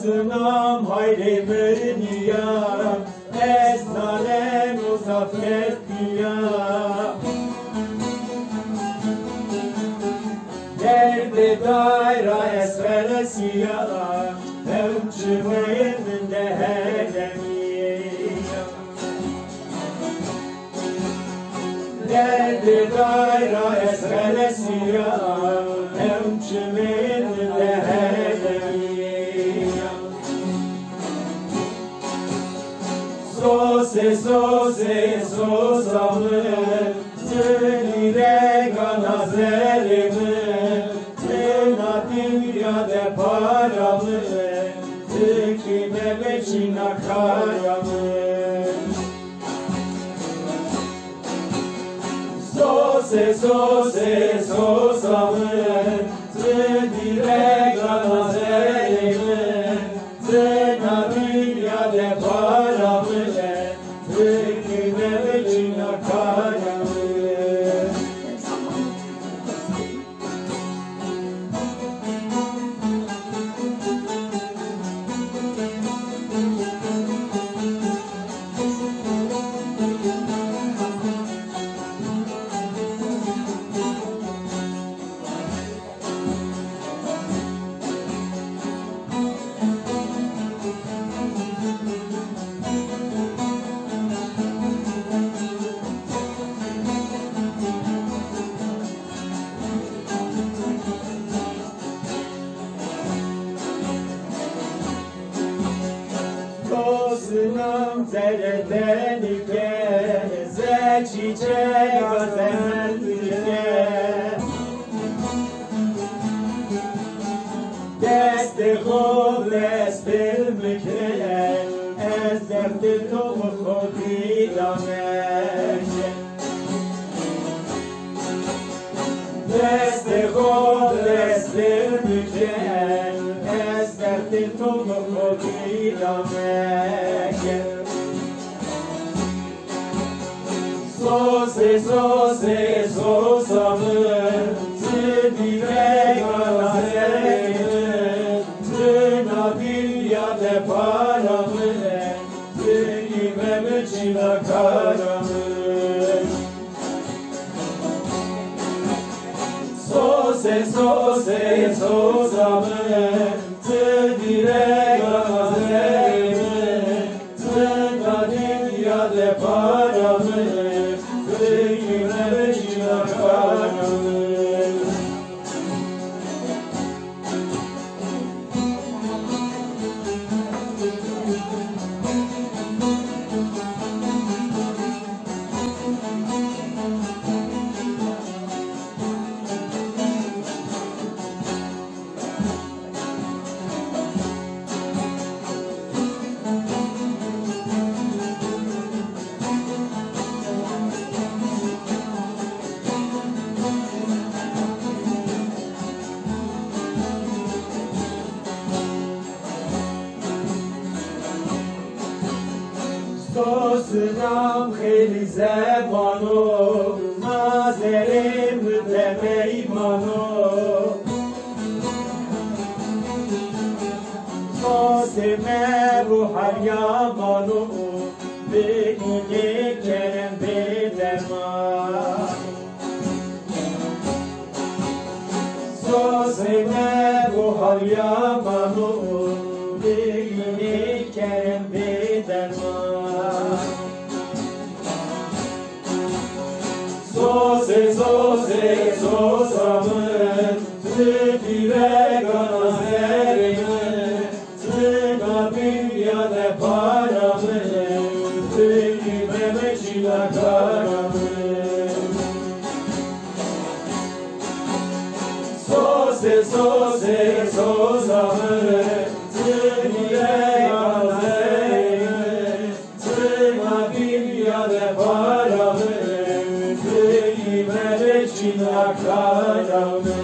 Sınam hayli mürniya, esnale muzaffer dünya. Derdi daira esfele siyah, evcümeyin de helemiya. Derdi daira esfele siyah, evcümeyin de helemiya. Sose, sose, sosamı, tınire ganazerimi, tına dünyada paramı, tıkime beçina karamı. Sose, sose, sosamı, tınire ganazerimi, tına dünyada paramı, tıkime beçina karamı. Sınam zerreden ike, çiçek gazelike. Desti khod destil mikre, ez derdi tomu khodi damek. Desti khod destil mikre, ez derdi tomu khodi damek. Sose, sose, sosamı, tınire ganazerimi, tına dünyada paramı, tıkime beçina karamı. Sose, sose, sosamı, tınire ganazerimi, tına dünyada paramı, tıkime beçina karamı. Sosnam kheli zebano, nazerim de meymano. Sosime ruhar yamano, begine kerem bedeman. Sosime ruhar yamano, begine kerem bedeman. Sose, sose, sosamı, tıkire ganazerimi, tıka dünyada paramı, tıkime beçina karamı. Amen.